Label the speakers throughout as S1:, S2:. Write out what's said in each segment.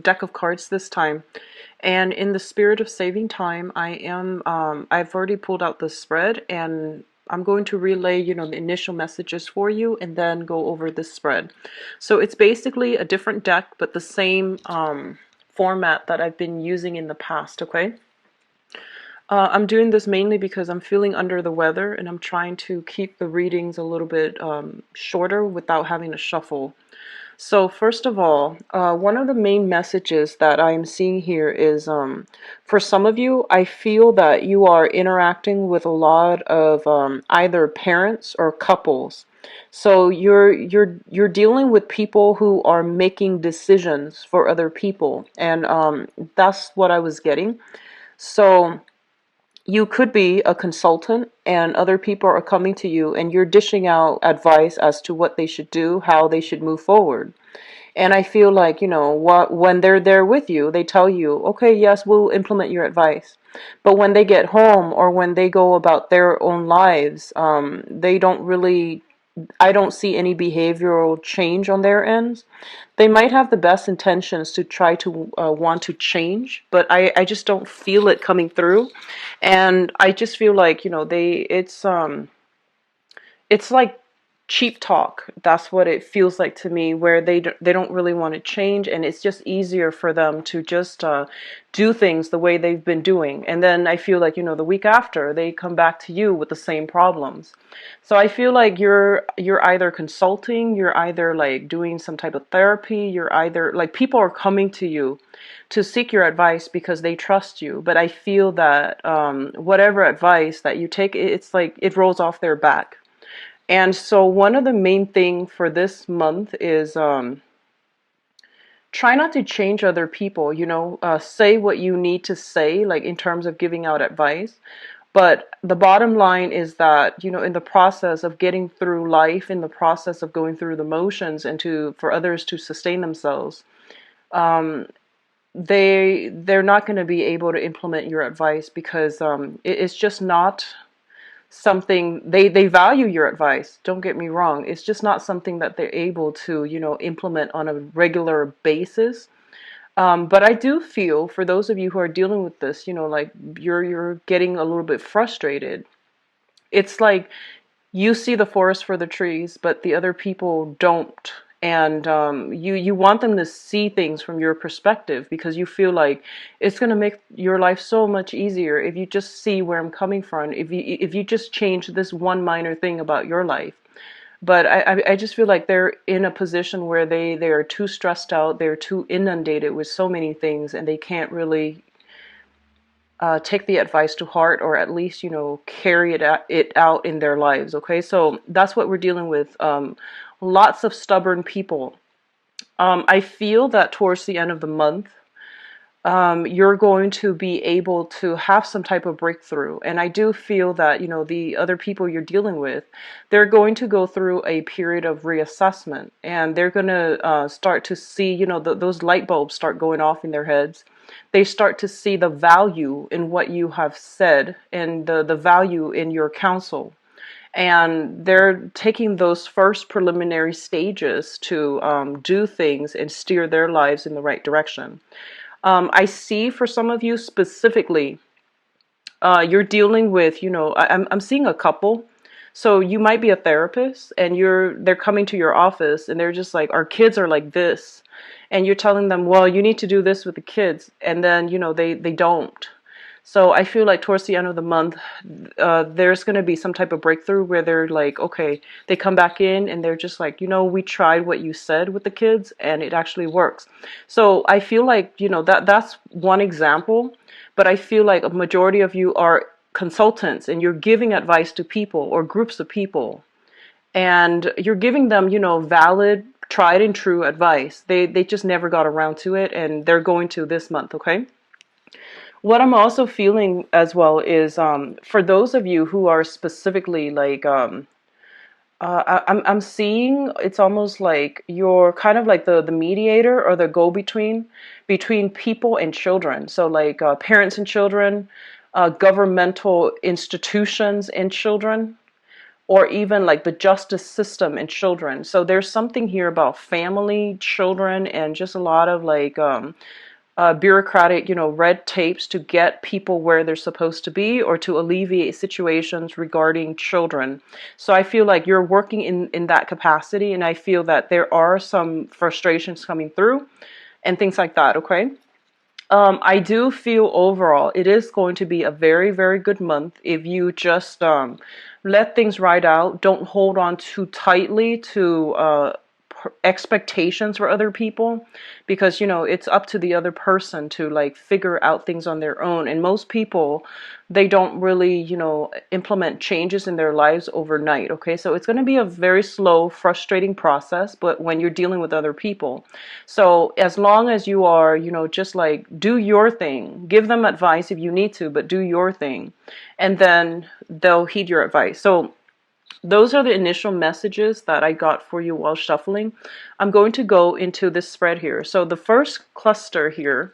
S1: deck of cards this time. And in the spirit of saving time, I've already pulled out the spread, and I'm going to relay, the initial messages for you and then go over this spread. So it's basically a different deck, but the same format that I've been using in the past, okay? I'm doing this mainly because I'm feeling under the weather and I'm trying to keep the readings a little bit shorter without having to shuffle. So first of all, one of the main messages that I'm seeing here is for some of you, I feel that you are interacting with a lot of either parents or couples. So you're dealing with people who are making decisions for other people, and that's what I was getting. So you could be a consultant and other people are coming to you and you're dishing out advice as to what they should do, how they should move forward. And I feel like, when they're there with you, they tell you, okay, yes, we'll implement your advice. But when they get home or when they go about their own lives, they don't really, I don't see any behavioral change on their ends. They might have the best intentions to try to want to change, but I just don't feel it coming through. And I just feel like, it's like cheap talk. That's what it feels like to me, where they don't really want to change, and it's just easier for them to just do things the way they've been doing. And then I feel like, the week after they come back to you with the same problems. So I feel like you're either consulting, you're either like doing some type of therapy, you're either like people are coming to you to seek your advice because they trust you. But I feel that whatever advice that you take, it's like it rolls off their back. And so one of the main thing for this month is try not to change other people, say what you need to say, like in terms of giving out advice. But the bottom line is that, in the process of getting through life, in the process of going through the motions and for others to sustain themselves, they're not going to be able to implement your advice because it's just not something they value your advice. Don't get me wrong. It's just not something that they're able to, implement on a regular basis. But I do feel for those of you who are dealing with this, like you're getting a little bit frustrated. It's like you see the forest for the trees, but the other people don't. And you want them to see things from your perspective because you feel like it's going to make your life so much easier if you just see where I'm coming from. If you just change this one minor thing about your life. But I just feel like they're in a position where they are too stressed out, they're too inundated with so many things, and they can't really take the advice to heart, or at least, carry it out in their lives. Okay, so that's what we're dealing with. Lots of stubborn people. I feel that towards the end of the month, you're going to be able to have some type of breakthrough. And I do feel that, the other people you're dealing with, they're going to go through a period of reassessment, and they're going to start to see, those light bulbs start going off in their heads. They start to see the value in what you have said and the value in your counsel. And they're taking those first preliminary stages to do things and steer their lives in the right direction. I see for some of you specifically, you're dealing with, I'm seeing a couple. So you might be a therapist and they're coming to your office and they're just like, our kids are like this. And you're telling them, well, you need to do this with the kids. And then, they don't. So I feel like towards the end of the month, there's going to be some type of breakthrough where they're like, okay, they come back in and they're just like, we tried what you said with the kids and it actually works. So I feel like, that's one example, but I feel like a majority of you are consultants and you're giving advice to people or groups of people, and you're giving them, valid, tried and true advice. They just never got around to it, and they're going to this month, okay? What I'm also feeling as well is for those of you who are specifically like, I'm seeing it's almost like you're kind of like the mediator or the between people and children. So like parents and children, governmental institutions and children, or even like the justice system and children. So there's something here about family, children, and just a lot of like bureaucratic, red tapes to get people where they're supposed to be, or to alleviate situations regarding children. So I feel like you're working in that capacity, and I feel that there are some frustrations coming through and things like that, okay? I do feel overall it is going to be a very, very good month if you just let things ride out. Don't hold on too tightly to expectations for other people, because it's up to the other person to like figure out things on their own. And most people, they don't really implement changes in their lives overnight. Okay, so it's going to be a very slow, frustrating process, but when you're dealing with other people. So as long as you are just like do your thing, give them advice if you need to, but do your thing, and then they'll heed your advice. So those are the initial messages that I got for you while shuffling. I'm going to go into this spread here. So the first cluster here,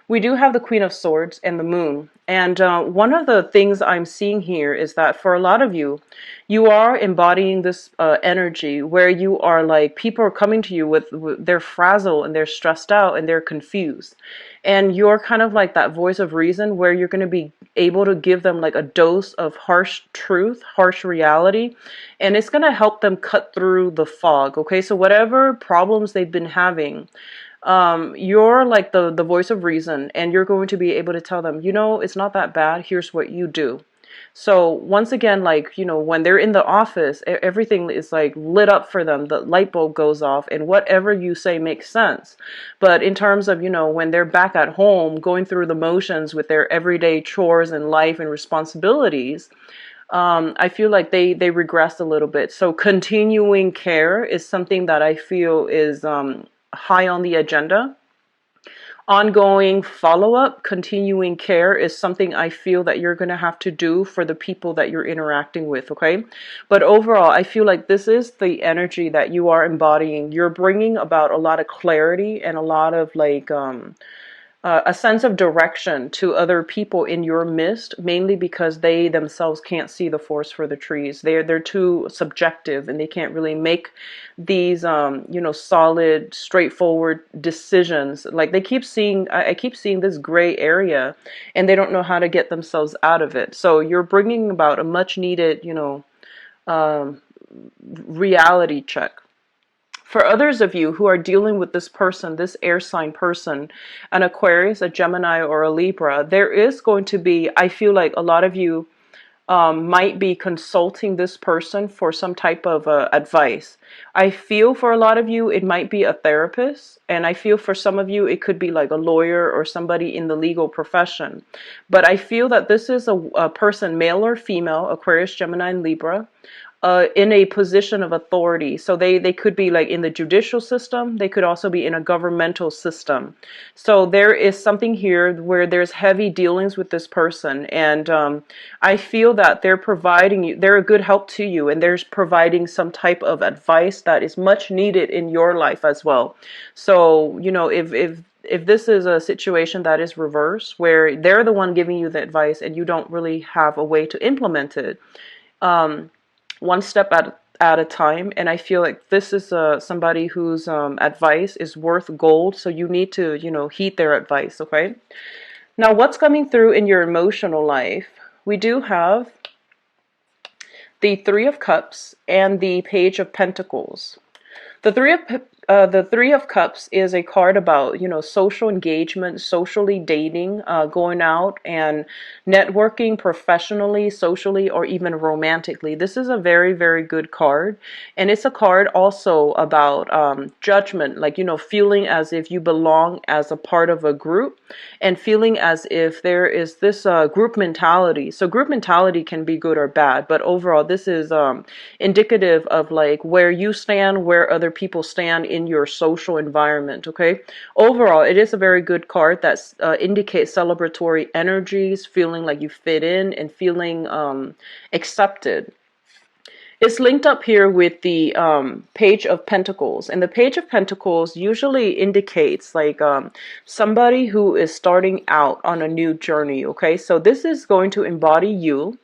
S1: we do have the Queen of Swords and the Moon. And one of the things I'm seeing here is that for a lot of you, you are embodying this energy where you are like, people are coming to you with they're frazzled and they're stressed out and they're confused. And you're kind of like that voice of reason where you're going to be able to give them like a dose of harsh truth, harsh reality, and it's going to help them cut through the fog. Okay, so whatever problems they've been having, you're like the voice of reason, and you're going to be able to tell them, it's not that bad. Here's what you do. So once again, like, when they're in the office, everything is like lit up for them. The light bulb goes off and whatever you say makes sense. But in terms of, when they're back at home going through the motions with their everyday chores and life and responsibilities, I feel like they regress a little bit. So continuing care is something that I feel is high on the agenda. Ongoing follow-up, continuing care is something I feel that you're going to have to do for the people that you're interacting with, okay? But overall, I feel like this is the energy that you are embodying. You're bringing about a lot of clarity and a lot of like a sense of direction to other people in your midst, mainly because they themselves can't see the forest for the trees. They're too subjective, and they can't really make these solid, straightforward decisions. Like they keep seeing, I keep seeing this gray area, and they don't know how to get themselves out of it. So you're bringing about a much needed reality check. For others of you who are dealing with this person, this air sign person, an Aquarius, a Gemini, or a Libra, there is going to be, I feel like a lot of you might be consulting this person for some type of advice. I feel for a lot of you, it might be a therapist. And I feel for some of you, it could be like a lawyer or somebody in the legal profession. But I feel that this is a person, male or female, Aquarius, Gemini, and Libra, in a position of authority. So they could be like in the judicial system. They could also be in a governmental system. So there is something here where there's heavy dealings with this person. And I feel that they're providing you, they're a good help to you. And they're providing some type of advice that is much needed in your life as well. So, if this is a situation that is reversed, where they're the one giving you the advice and you don't really have a way to implement it, one step at a time. And I feel like this is somebody whose advice is worth gold. So you need to, heed their advice. Okay. Now, what's coming through in your emotional life? We do have the Three of Cups and the Page of Pentacles. The Three of Cups is a card about, social engagement, socially dating, going out and networking professionally, socially, or even romantically. This is a very, very good card. And it's a card also about judgment, like, feeling as if you belong as a part of a group, and feeling as if there is this group mentality. So group mentality can be good or bad, but overall, this is indicative of like where you stand, where other people stand in your social environment. Okay, overall it is a very good card that indicates celebratory energies, feeling like you fit in and feeling accepted. It's linked up here with the Page of Pentacles, and the Page of Pentacles usually indicates like somebody who is starting out on a new journey. Okay, so this is going to embody you.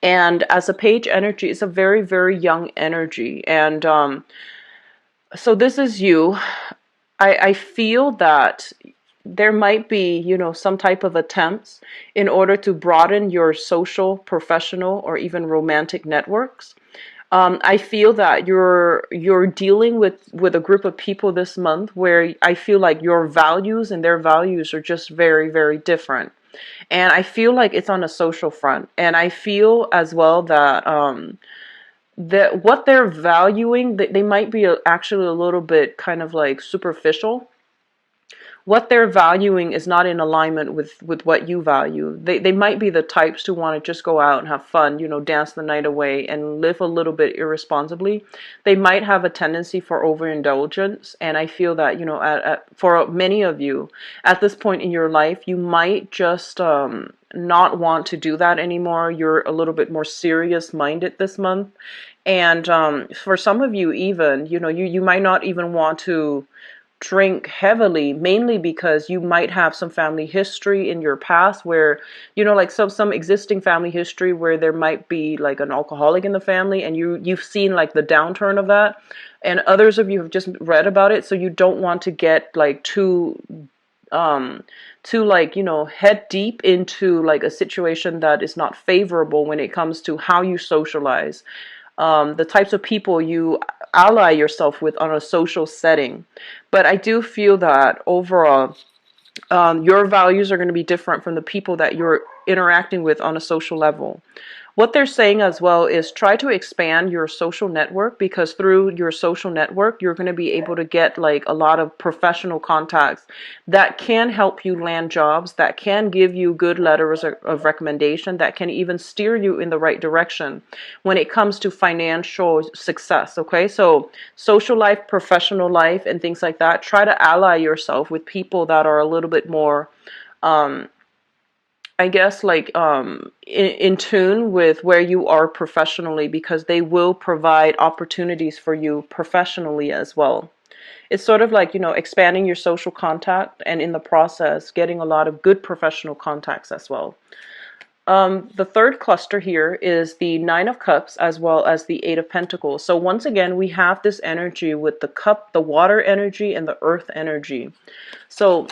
S1: And as a page energy, it's a very, very young energy. And so this is you. I feel that there might be, some type of attempts in order to broaden your social, professional, or even romantic networks. I feel that you're dealing with a group of people this month where I feel like your values and their values are just very, very different. And I feel like it's on a social front. And I feel as well that what they're valuing, they might be actually a little bit kind of like superficial. What they're valuing is not in alignment with what you value. They might be the types to want to just go out and have fun, dance the night away and live a little bit irresponsibly. They might have a tendency for overindulgence. And I feel that, for many of you at this point in your life, you might just not want to do that anymore. You're a little bit more serious minded this month. And for some of you, even, you might not even want to drink heavily, mainly because you might have some family history in your past where, like some existing family history where there might be like an alcoholic in the family, and you've seen like the downturn of that, and others of you have just read about it, so you don't want to get like too like, head deep into like a situation that is not favorable when it comes to how you socialize, the types of people you ally yourself with on a social setting. But I do feel that overall, your values are going to be different from the people that you're interacting with on a social level. What they're saying as well is try to expand your social network, because through your social network, you're going to be able to get like a lot of professional contacts that can help you land jobs, that can give you good letters of recommendation, that can even steer you in the right direction when it comes to financial success. Okay, so social life, professional life, and things like that, try to ally yourself with people that are a little bit more I guess like in tune with where you are professionally, because they will provide opportunities for you professionally as well. It's sort of like, expanding your social contact, and in the process getting a lot of good professional contacts as well. The third cluster here is the Nine of Cups as well as the Eight of Pentacles. So once again, we have this energy with the cup, the water energy, and the earth energy. So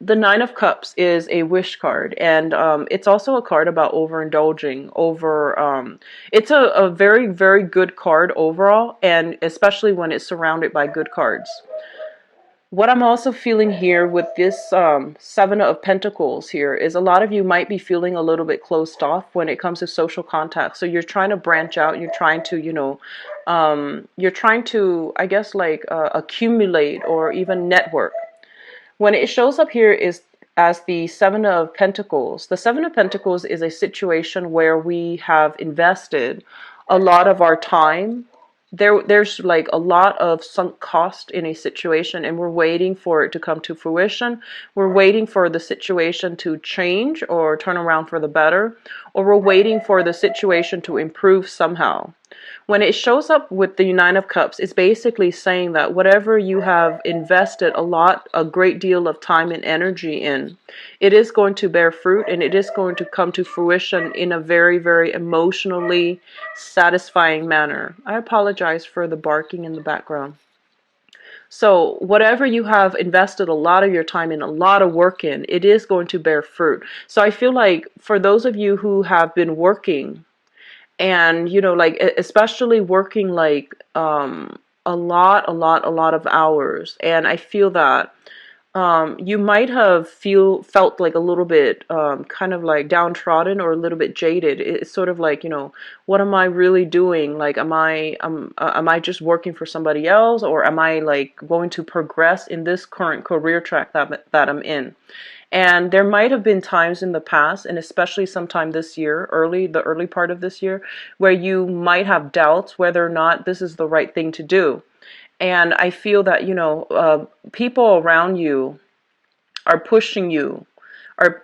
S1: the Nine of Cups is a wish card, and it's also a card about overindulging. It's a very, very good card overall, and especially when it's surrounded by good cards. What I'm also feeling here with this Seven of Pentacles here is a lot of you might be feeling a little bit closed off when it comes to social contact. So you're trying to branch out. You're trying to, I guess, like accumulate or even network. When it shows up here is as the Seven of Pentacles. The Seven of Pentacles is a situation where we have invested a lot of our time. There's like a lot of sunk cost in a situation, and we're waiting for it to come to fruition. We're waiting for the situation to change or turn around for the better, or we're waiting for the situation to improve somehow. When it shows up with the Nine of Cups, it's basically saying that whatever you have invested a great deal of time and energy in, it is going to bear fruit, and it is going to come to fruition in a very, very emotionally satisfying manner. I apologize for the barking in the background. So whatever you have invested a lot of your time in, a lot of work in, it is going to bear fruit. So I feel like for those of you who have been working, and like especially working like a lot of hours, and I feel that you might have felt like a little bit kind of like downtrodden or a little bit jaded. It's sort of like, what am I really doing? Like, am I just working for somebody else, or am I like going to progress in this current career track that I'm in? And there might have been times in the past, and especially sometime this year, the early part of this year, where you might have doubts whether or not this is the right thing to do. And I feel that, people around you are pushing you,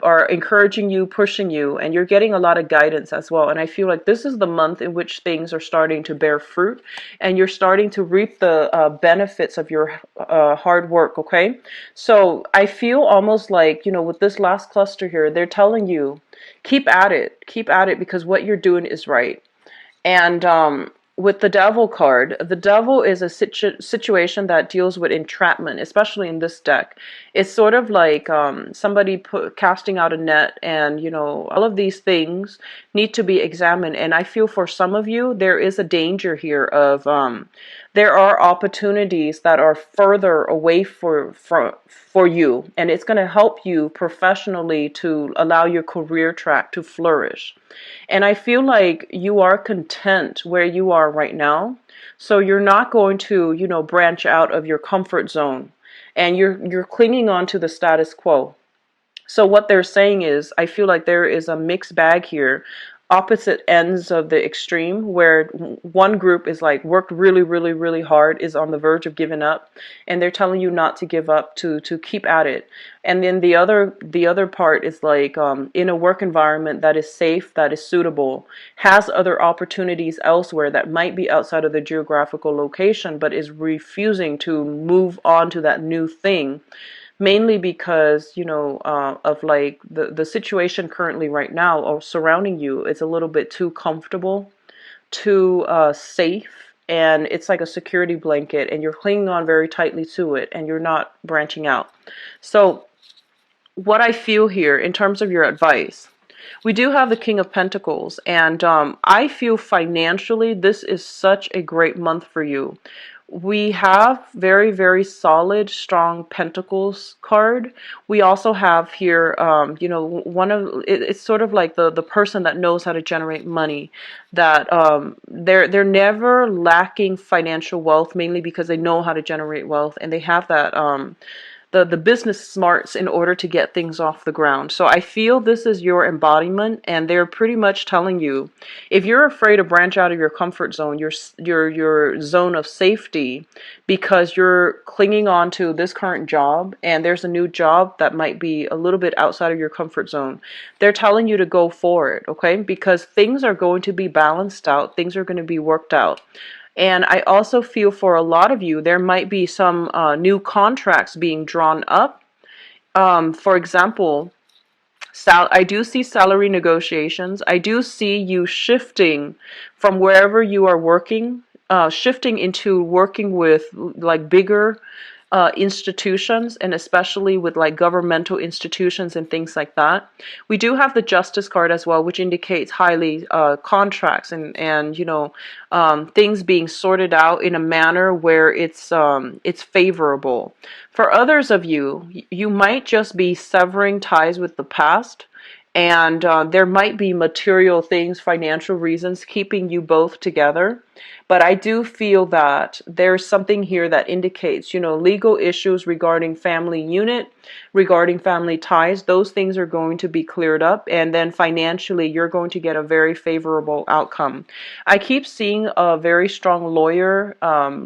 S1: are encouraging you, pushing you, and you're getting a lot of guidance as well. And I feel like this is the month in which things are starting to bear fruit, and you're starting to reap the benefits of your hard work. Okay, so I feel almost like, with this last cluster here, they're telling you, keep at it, because what you're doing is right. And with the devil card, the devil is a situation that deals with entrapment, especially in this deck. It's sort of like somebody casting out a net, and all of these things need to be examined. And I feel for some of you, there is a danger here of there are opportunities that are further away for you, and it's going to help you professionally to allow your career track to flourish. And I feel like you are content where you are right now. So you're not going to, branch out of your comfort zone, and you're clinging on to the status quo. So what they're saying is, I feel like there is a mixed bag here, opposite ends of the extreme, where one group is like worked really, really, really hard, is on the verge of giving up, and they're telling you not to give up, to keep at it. And then the other part is like in a work environment that is safe, that is suitable, has other opportunities elsewhere that might be outside of the geographical location, but is refusing to move on to that new thing, mainly because of like the situation currently right now or surrounding you is a little bit too comfortable, too safe, and it's like a security blanket, and you're clinging on very tightly to it, and you're not branching out. So what I feel here in terms of your advice, we do have the King of Pentacles, and I feel financially this is such a great month for you. We have very, very solid, strong Pentacles card. We also have here, one of it's sort of like the person that knows how to generate money. That they're never lacking financial wealth, mainly because they know how to generate wealth, and they have that the business smarts in order to get things off the ground. So I feel this is your embodiment, and they're pretty much telling you, if you're afraid to branch out of your comfort zone, your zone of safety, because you're clinging on to this current job, and there's a new job that might be a little bit outside of your comfort zone, they're telling you to go for it, okay? Because things are going to be balanced out, things are going to be worked out. And I also feel for a lot of you, there might be some new contracts being drawn up. For example, I do see salary negotiations. I do see you shifting from wherever you are working, shifting into working with like bigger institutions, and especially with like governmental institutions and things like that. We do have the Justice card as well, which indicates highly contracts and things being sorted out in a manner where it's favorable. For others of you, you might just be severing ties with the past. And there might be material things, financial reasons keeping you both together. But I do feel that there's something here that indicates, legal issues regarding family unit, regarding family ties, those things are going to be cleared up. And then financially, you're going to get a very favorable outcome. I keep seeing a very strong lawyer,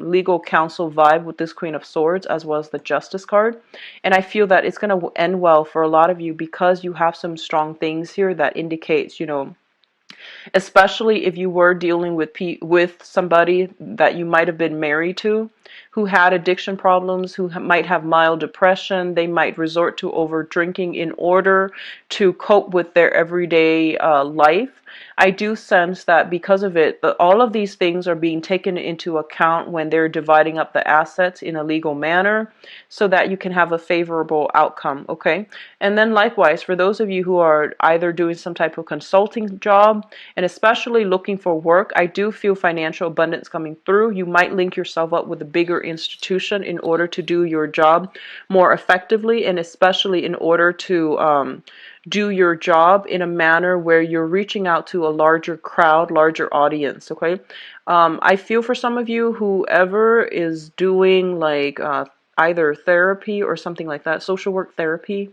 S1: legal counsel vibe with this Queen of Swords, as well as the Justice card. And I feel that it's going to end well for a lot of you, because you have some strong things here that indicates, especially if you were dealing with somebody that you might have been married to, who had addiction problems, who might have mild depression. They might resort to over drinking in order to cope with their everyday life. I do sense that because of it, all of these things are being taken into account when they're dividing up the assets in a legal manner, so that you can have a favorable outcome, okay? And then likewise, for those of you who are either doing some type of consulting job, and especially looking for work, I do feel financial abundance coming through. You might link yourself up with a bigger institution in order to do your job more effectively, and especially in order to do your job in a manner where you're reaching out to a larger crowd, larger audience, okay? I feel for some of you, whoever is doing like either therapy or something like that, social work therapy,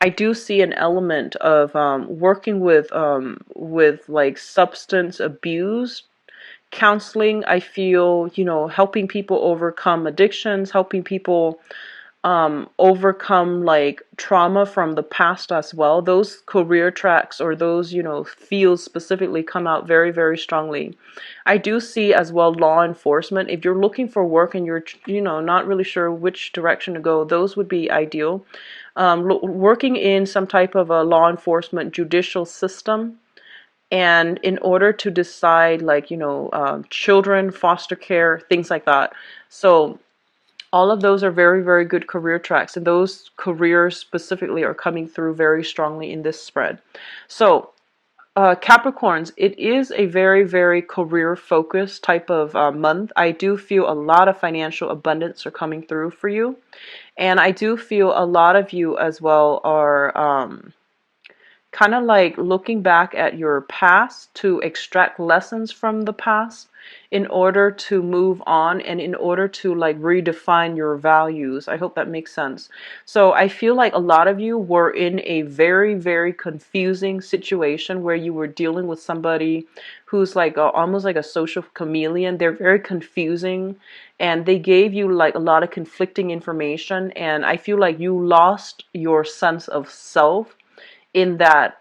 S1: I do see an element of working with like substance abuse counseling. I feel, helping people overcome addictions, helping people overcome like trauma from the past as well. Those career tracks or those, fields specifically come out very, very strongly. I do see as well law enforcement. If you're looking for work and you're, not really sure which direction to go, those would be ideal. Working in some type of a law enforcement judicial system, and in order to decide like, children, foster care, things like that. So all of those are very, very good career tracks, and those careers specifically are coming through very strongly in this spread. So, Capricorns, it is a very, very career focused type of month. I do feel a lot of financial abundance are coming through for you, and I do feel a lot of you as well are kind of like looking back at your past to extract lessons from the past in order to move on and in order to like redefine your values. I hope that makes sense. So I feel like a lot of you were in a very, very confusing situation where you were dealing with somebody who's like almost like a social chameleon. They're very confusing, and they gave you like a lot of conflicting information, and I feel like you lost your sense of self in that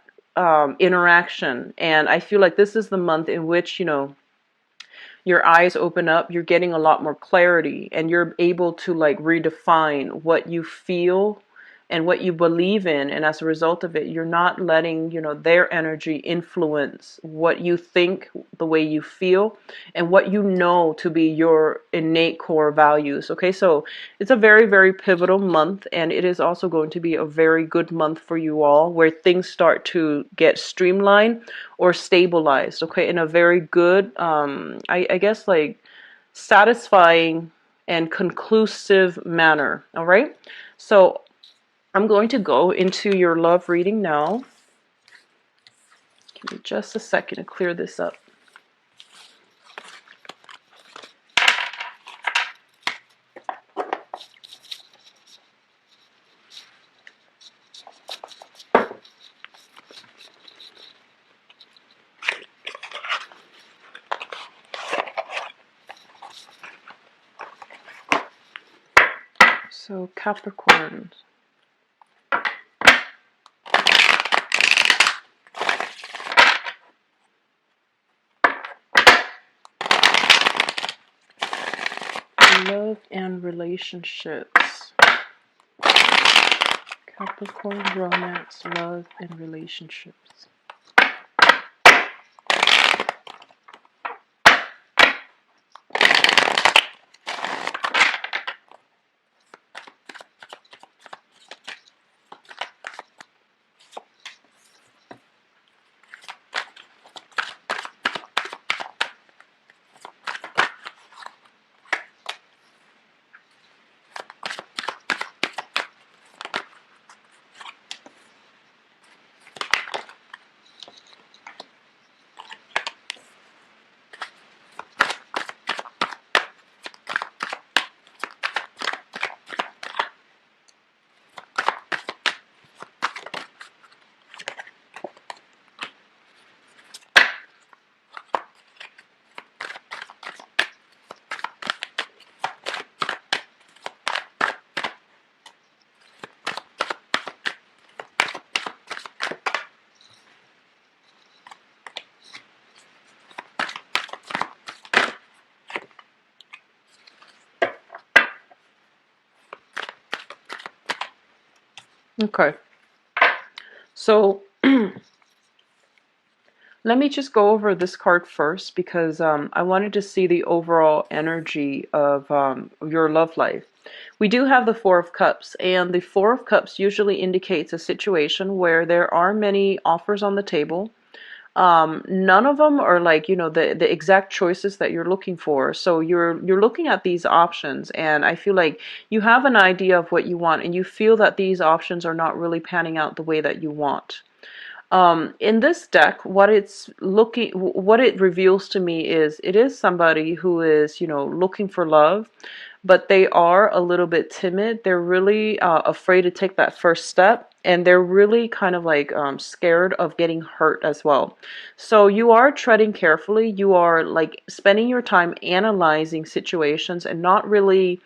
S1: interaction. And I feel like this is the month in which, your eyes open up, you're getting a lot more clarity, and you're able to like redefine what you feel and what you believe in. And as a result of it, you're not letting, their energy influence what you think, the way you feel, and what you know to be your innate core values. Okay, so it's a very, very pivotal month, and it is also going to be a very good month for you all, where things start to get streamlined or stabilized, okay, in a very good, I guess, like satisfying and conclusive manner. All right, so I'm going to go into your love reading now. Give me just a second to clear this up. So Capricorn. Love and relationships. Capricorn, romance, love, and relationships. Okay, so let me just go over this card first, because I wanted to see the overall energy of your love life. We do have the Four of Cups, and the Four of Cups usually indicates a situation where there are many offers on the table. None of them are like, the exact choices that you're looking for. So you're looking at these options, and I feel like you have an idea of what you want, and you feel that these options are not really panning out the way that you want. In this deck, what it reveals to me is it is somebody who is, looking for love, but they are a little bit timid. They're really afraid to take that first step, and they're really kind of like scared of getting hurt as well. So you are treading carefully. You are like spending your time analyzing situations and not really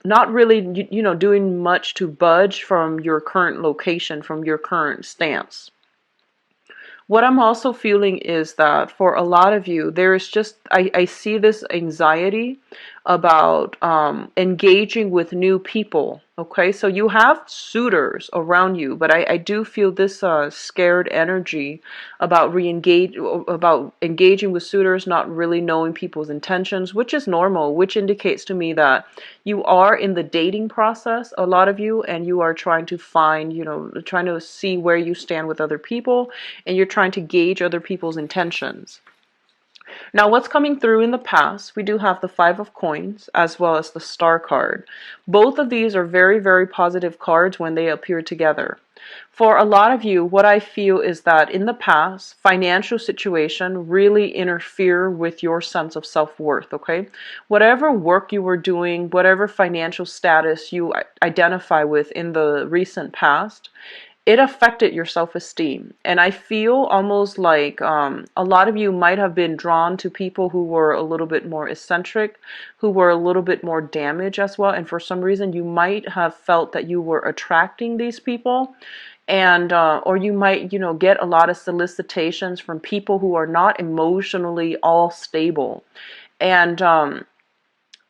S1: not really, doing much to budge from your current location, from your current stance. What I'm also feeling is that for a lot of you, there is just, I see this anxiety about engaging with new people. Okay, so you have suitors around you, but I do feel this scared energy about about engaging with suitors, not really knowing people's intentions, which is normal, which indicates to me that you are in the dating process, a lot of you, and you are trying to find, trying to see where you stand with other people, and you're trying to gauge other people's intentions. Now, what's coming through in the past, we do have the Five of Coins as well as the Star card. Both of these are very, very positive cards when they appear together. For a lot of you, what I feel is that in the past, financial situation really interfere with your sense of self-worth, okay? Whatever work you were doing, whatever financial status you identify with in the recent past, it affected your self-esteem. And I feel almost like a lot of you might have been drawn to people who were a little bit more eccentric, who were a little bit more damaged as well. And for some reason, you might have felt that you were attracting these people. And or you might, get a lot of solicitations from people who are not emotionally all stable. And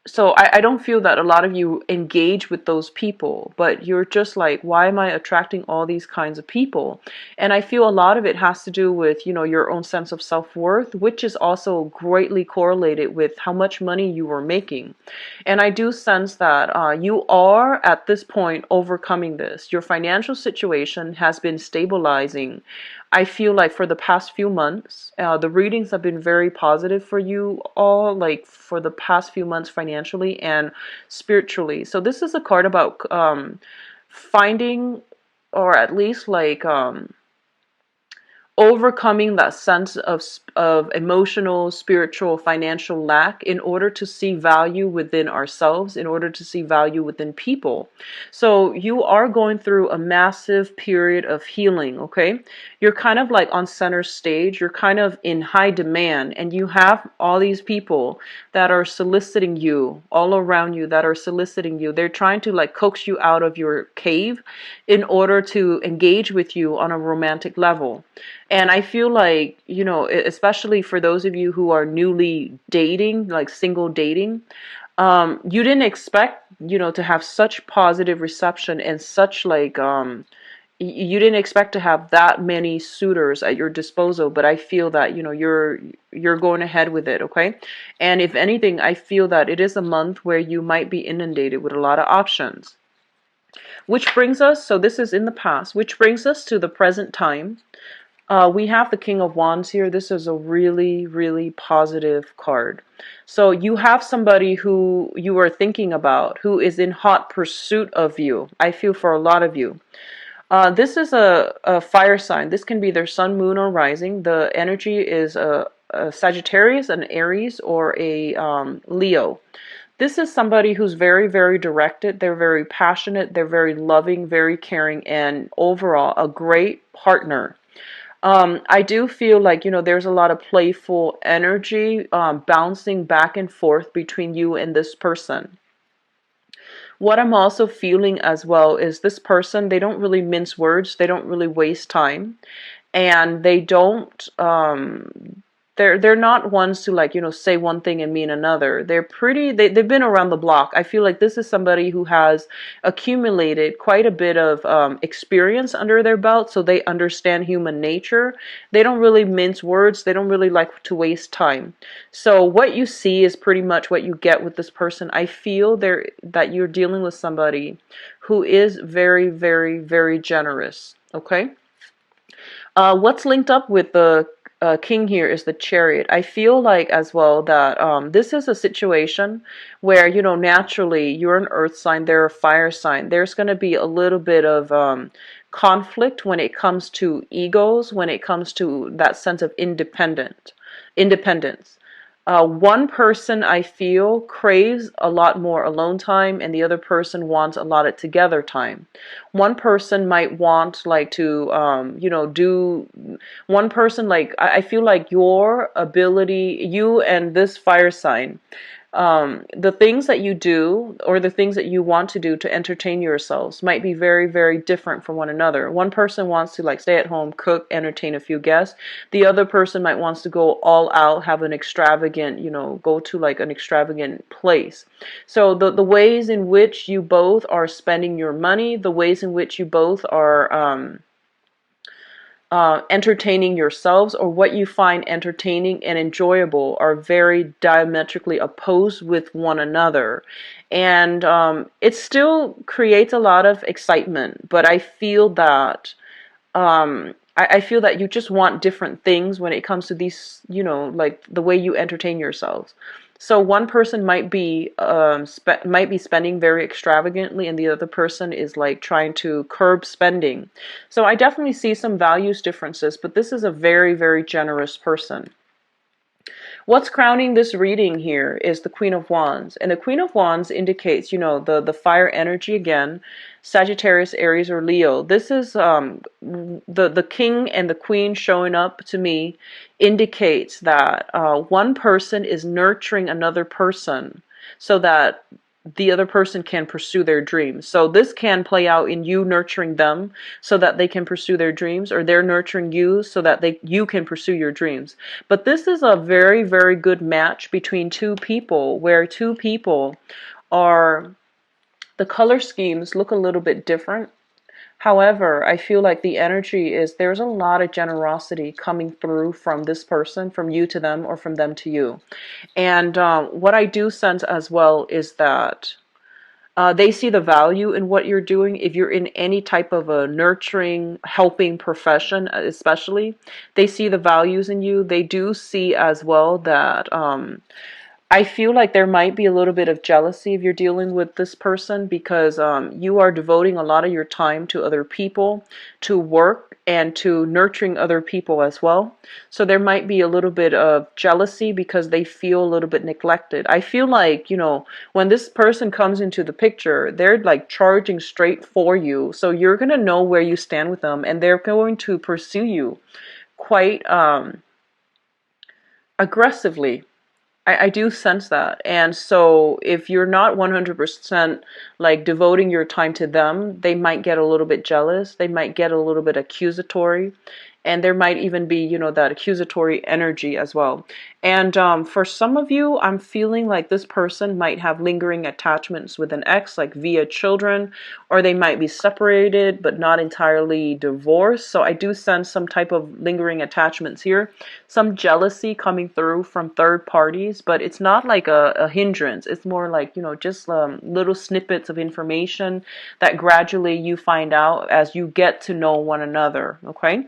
S1: so I don't feel that a lot of you engage with those people, but you're just like, why am I attracting all these kinds of people? And I feel a lot of it has to do with, your own sense of self-worth, which is also greatly correlated with how much money you are making. And I do sense that you are at this point overcoming this. Your financial situation has been stabilizing. I feel like for the past few months, the readings have been very positive for you all, like for the past few months financially and spiritually. So this is a card about finding, or at least like overcoming that sense of emotional, spiritual, financial lack in order to see value within ourselves, in order to see value within people. So you are going through a massive period of healing, okay? You're kind of like on center stage, you're kind of in high demand, and you have all these people that are soliciting you, all around you that are soliciting you. They're trying to like coax you out of your cave in order to engage with you on a romantic level. And I feel like, especially for those of you who are newly dating, like single dating, you didn't expect, to have such positive reception and such like, you didn't expect to have that many suitors at your disposal, but I feel that, you're going ahead with it, okay? And if anything, I feel that it is a month where you might be inundated with a lot of options. Which brings us, so this is in the past, which brings us to the present time. We have the King of Wands here. This is a really, really positive card. So you have somebody who you are thinking about, who is in hot pursuit of you. I feel for a lot of you. This is a fire sign. This can be their sun, moon, or rising. The energy is a Sagittarius, an Aries, or a Leo. This is somebody who's very, very directed. They're very passionate. They're very loving, very caring, and overall a great partner. I do feel like, there's a lot of playful energy bouncing back and forth between you and this person. What I'm also feeling as well is this person, they don't really mince words. They don't really waste time. And they don't they're not ones to like, say one thing and mean another. They're pretty, they've been around the block. I feel like this is somebody who has accumulated quite a bit of experience under their belt, so they understand human nature. They don't really mince words. They don't really like to waste time. So what you see is pretty much what you get with this person. I feel that you're dealing with somebody who is very, very, very generous, okay? What's linked up with the king here is the Chariot. I feel like as well that this is a situation where, naturally you're an earth sign, they're a fire sign. There's going to be a little bit of conflict when it comes to egos, when it comes to that sense of independence. One person, I feel, craves a lot more alone time, and the other person wants a lot of together time. One person might want like to, do. One person, like I feel like your ability, you and this fire sign, The things that you do or the things that you want to do to entertain yourselves might be very, very different from one another. One person wants to like stay at home, cook, entertain a few guests. The other person might wants to go all out, have an extravagant, go to like an extravagant place. So the ways in which you both are spending your money, the ways in which you both are entertaining yourselves, or what you find entertaining and enjoyable, are very diametrically opposed with one another. And it still creates a lot of excitement, but I feel that I feel that you just want different things when it comes to these, like the way you entertain yourselves. So one person might be spending very extravagantly, and the other person is like trying to curb spending. So I definitely see some values differences, but this is a very, very generous person. What's crowning this reading here is the Queen of Wands. And the Queen of Wands indicates, the fire energy again, Sagittarius, Aries, or Leo. This is the king and the queen showing up to me indicates that one person is nurturing another person so that the other person can pursue their dreams. So this can play out in you nurturing them so that they can pursue their dreams, or they're nurturing you so that you can pursue your dreams. But this is a very, very good match between two people, where two people are, the color schemes look a little bit different. However, I feel like the energy is there's a lot of generosity coming through from this person, from you to them, or from them to you. And what I do sense as well is that they see the value in what you're doing. If you're in any type of a nurturing, helping profession, especially, they see the values in you. They do see as well that I feel like there might be a little bit of jealousy if you're dealing with this person, because you are devoting a lot of your time to other people, to work, and to nurturing other people as well. So there might be a little bit of jealousy because they feel a little bit neglected. I feel like, when this person comes into the picture, they're like charging straight for you. So you're going to know where you stand with them, and they're going to pursue you quite aggressively. I do sense that. And so if you're not 100% like devoting your time to them, they might get a little bit jealous. They might get a little bit accusatory. And there might even be, that accusatory energy as well. And for some of you, I'm feeling like this person might have lingering attachments with an ex, like via children, or they might be separated but not entirely divorced. So I do sense some type of lingering attachments here, some jealousy coming through from third parties, but it's not like a hindrance. It's more like, just little snippets of information that gradually you find out as you get to know one another, okay?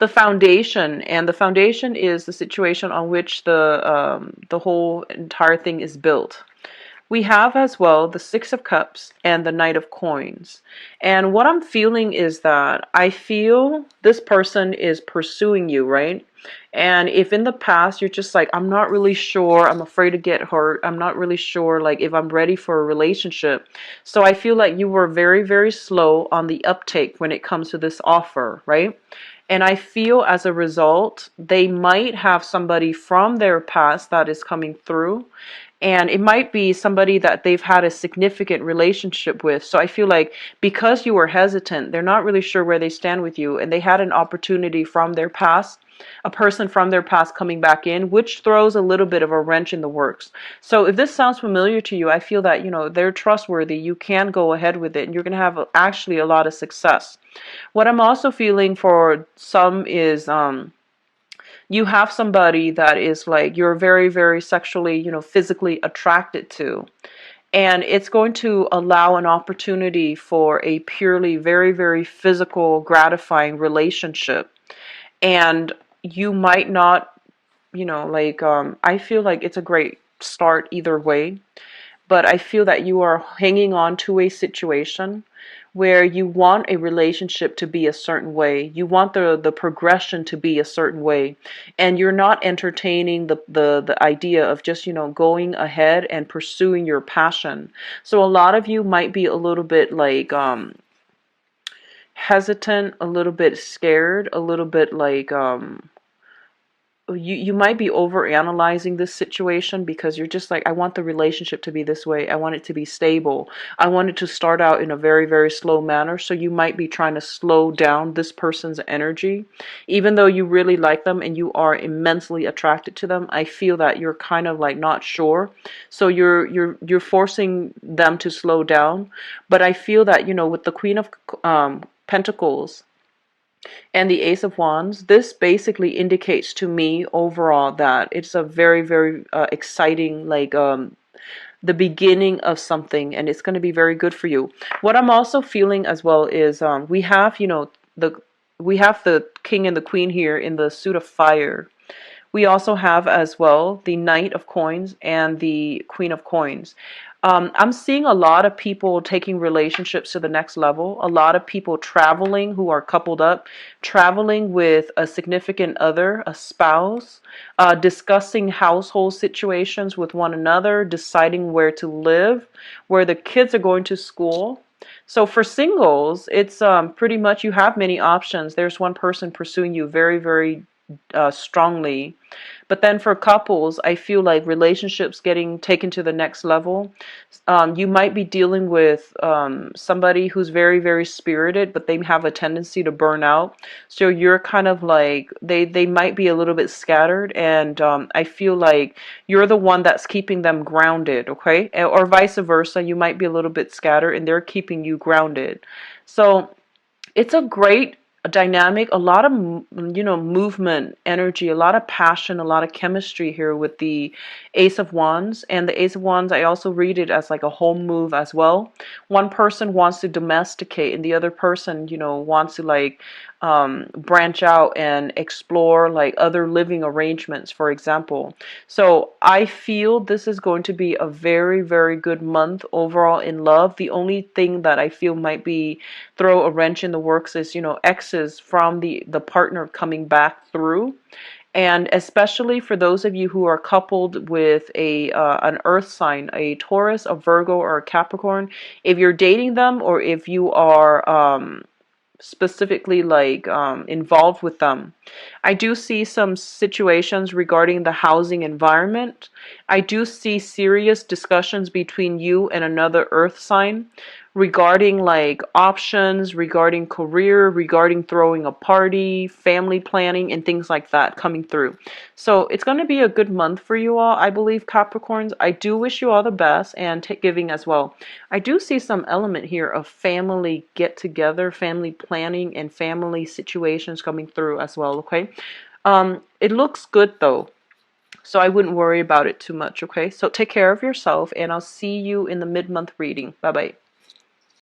S1: The foundation, and the foundation is the situation on which the whole entire thing is built. We have as well the Six of Cups and the Knight of Coins. And what I'm feeling is that I feel this person is pursuing you, right? And if in the past you're just like, I'm not really sure, I'm afraid to get hurt, I'm not really sure like if I'm ready for a relationship. So I feel like you were very, very slow on the uptake when it comes to this offer, right? And I feel as a result, they might have somebody from their past that is coming through. And it might be somebody that they've had a significant relationship with. So I feel like because you were hesitant, they're not really sure where they stand with you. And they had an opportunity from their past, a person from their past coming back in, which throws a little bit of a wrench in the works. So if this sounds familiar to you, I feel that, they're trustworthy. You can go ahead with it, and you're going to have actually a lot of success. What I'm also feeling for some is you have somebody that is like you're very, very sexually, physically attracted to. And it's going to allow an opportunity for a purely very, very physical, gratifying relationship. And you might not, I feel like it's a great start either way. But I feel that you are hanging on to a situation where you want a relationship to be a certain way. You want the progression to be a certain way. And you're not entertaining the idea of just, going ahead and pursuing your passion. So a lot of you might be a little bit like hesitant, a little bit scared, a little bit like you might be over analyzing this situation because you're just like, I want the relationship to be this way. I want it to be stable. I want it to start out in a very, very slow manner. So you might be trying to slow down this person's energy. Even though you really like them and you are immensely attracted to them, I feel that you're kind of like not sure. So you're forcing them to slow down. But I feel that, with the Queen of Pentacles and the Ace of Wands, this basically indicates to me overall that it's a very, very exciting, like, the beginning of something, and it's going to be very good for you. What I'm also feeling as well is the we have the King and the Queen here in the suit of fire. We also have as well the Knight of Coins and the Queen of Coins. I'm seeing a lot of people taking relationships to the next level. A lot of people traveling who are coupled up, traveling with a significant other, a spouse, discussing household situations with one another, deciding where to live, where the kids are going to school. So for singles, it's pretty much you have many options. There's one person pursuing you very, very strongly. But then for couples, I feel like relationships getting taken to the next level. You might be dealing with somebody who's very, very spirited, but they have a tendency to burn out. So you're kind of like, they might be a little bit scattered. And I feel like you're the one that's keeping them grounded, okay? Or vice versa. You might be a little bit scattered and they're keeping you grounded. So it's a great dynamic, a lot of movement, energy, a lot of passion, a lot of chemistry here with the Ace of Wands. And the Ace of Wands, I also read it as like a home move as well. One person wants to domesticate and the other person, wants to like branch out and explore like other living arrangements, for example. So I feel this is going to be a very, very good month overall in love. The only thing that I feel might be throw a wrench in the works is, exes from the partner coming back through. And especially for those of you who are coupled with an earth sign, a Taurus, a Virgo, or a Capricorn, if you're dating them or if you are specifically like involved with them, I do see some situations regarding the housing environment. I do see serious discussions between you and another earth sign regarding like options, regarding career, regarding throwing a party, family planning, and things like that coming through. So it's going to be a good month for you all, I believe, Capricorns. I do wish you all the best and giving as well. I do see some element here of family get together, family planning, and family situations coming through as well, okay? It looks good though. So I wouldn't worry about it too much, okay? So take care of yourself, and I'll see you in the mid-month reading. Bye-bye.